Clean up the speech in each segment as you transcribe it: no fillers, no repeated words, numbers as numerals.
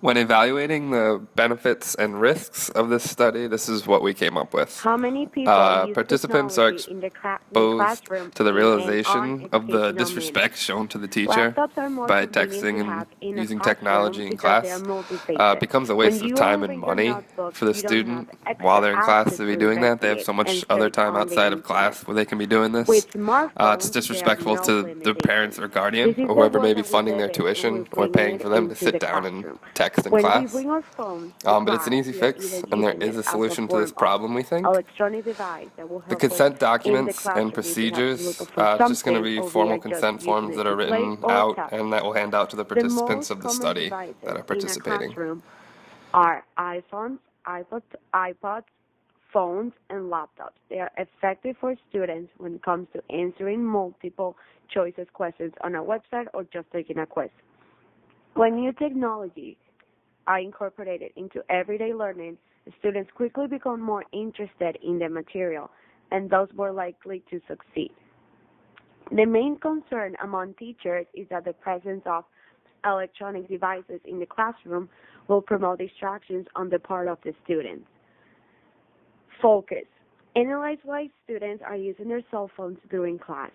When evaluating the benefits and risks of this study, this is what we came up with. How many people use Participants are technology in the exposed classroom to the in an realization of the uneducational manner? disrespect shown to the teacher Laptops are more by convenient to texting and have in a using classroom technology in because they are class. multifaceted. Becomes a When waste of you time only and bring your money notebook, for the you don't have student while extra they're in class access to to be doing that. They have investigate so and much other search time on the outside of internet. class where they can be doing this. With It's smartphones, there are disrespectful no to the parents limitations. or This guardian is or the whoever world may be that we funding live their in, and we're tuition or bringing paying it for them to into the sit down and classroom. text in When we class. bring our phones to But it's an class, easy we are either fix, and there using is it a as a solution to this form of problem, we think. electronic device that will The help us consent in the documents and classroom if we have to look procedures, up for it's just going to something, be or we formal are just consent using forms it that are to play written or out test. and that will hand out to the The most participants of the common study that devices are in a participating. classroom are iPods, phones, and laptops. They are effective for students when it comes to answering multiple choices questions on a website or just taking a quiz. When new technology are incorporated into everyday learning, students quickly become more interested in the material and thus more likely to succeed. The main concern among teachers is that the presence of electronic devices in the classroom will promote distractions on the part of the students. Focus. Analyze why students are using their cell phones during class.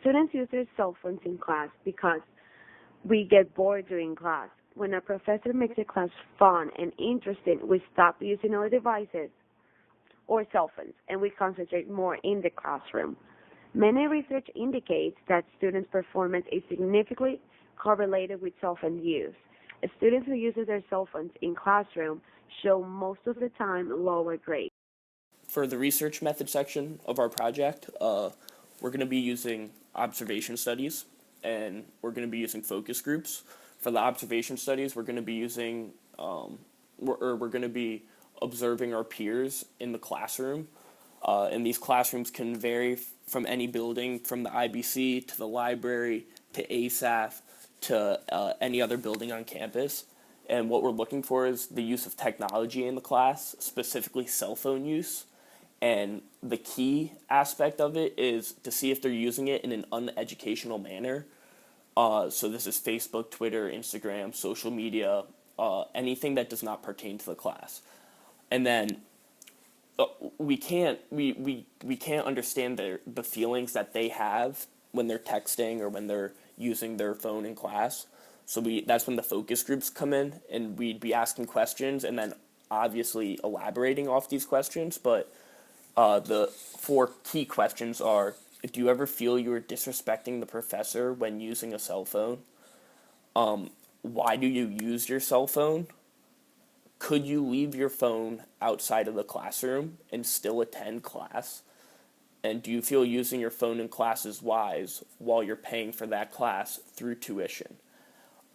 Students use their cell phones in class because we get bored during class. When a professor makes a class fun and interesting, we stop using our devices or cell phones and we concentrate more in the classroom. Many research indicates that students' performance is significantly correlated with cell phone use. Students who use their cell phones in classroom show most of the time lower grades. For the research method section of our project, we're going to be using observation studies and we're going to be using focus groups. For the observation studies, we're going to be using, we're going to be observing our peers in the classroom. And these classrooms can vary from any building, from the IBC to the library to ASAF to any other building on campus. And what we're looking for is the use of technology in the class, specifically cell phone use. And the key aspect of it is to see if they're using it in an uneducational manner. So this is Facebook, Twitter, Instagram, social media, anything that does not pertain to the class. And then we can't understand the feelings that they have when they're texting or when they're using their phone in class. So that's when the focus groups come in, and we'd be asking questions and then obviously elaborating off these questions. But the four key questions are: do you ever feel you are disrespecting the professor when using a cell phone? Why do you use your cell phone? Could you leave your phone outside of the classroom and still attend class? And do you feel using your phone in class is wise while you're paying for that class through tuition?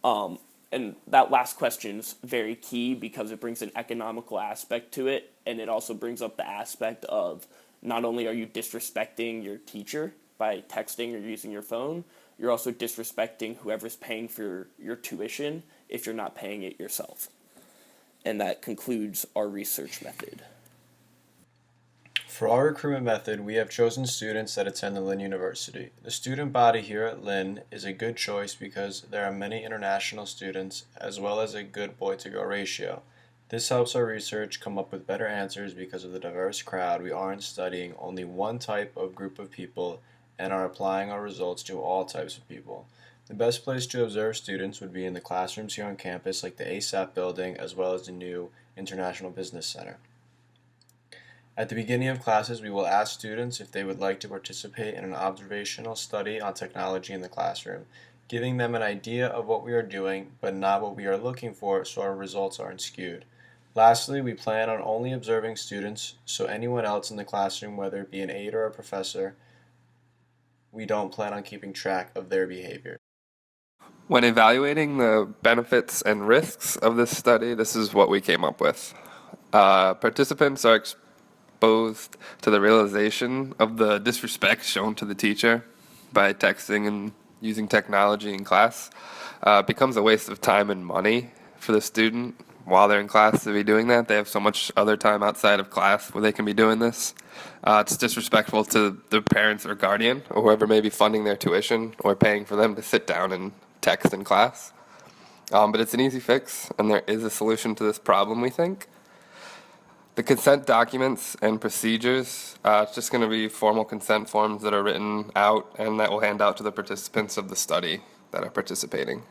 And that last question's very key because it brings an economical aspect to it, and it also brings up the aspect of not only are you disrespecting your teacher by texting or using your phone, you're also disrespecting whoever's paying for your tuition if you're not paying it yourself. And that concludes our research method. For our recruitment method, we have chosen students that attend the Lynn University. The student body here at Lynn is a good choice because there are many international students as well as a good boy-to-girl ratio. This helps our research come up with better answers because of the diverse crowd. We aren't studying only one type of group of people and are applying our results to all types of people. The best place to observe students would be in the classrooms here on campus like the ASAP building as well as the new International Business Center. At the beginning of classes, we will ask students if they would like to participate in an observational study on technology in the classroom, giving them an idea of what we are doing, but not what we are looking for so our results aren't skewed. Lastly, we plan on only observing students, so anyone else in the classroom, whether it be an aide or a professor, we don't plan on keeping track of their behavior. When evaluating the benefits and risks of this study, this is what we came up with. Participants are exposed to the realization of the disrespect shown to the teacher by texting and using technology in class. Becomes a waste of time and money for the student while they're in class to be doing that. They have so much other time outside of class where they can be doing this. It's disrespectful to the parents or guardian or whoever may be funding their tuition or paying for them to sit down and text in class. But it's an easy fix, and there is a solution to this problem, we think. The consent documents and procedures, it's just going to be formal consent forms that are written out and that we'll hand out to the participants of the study that are participating.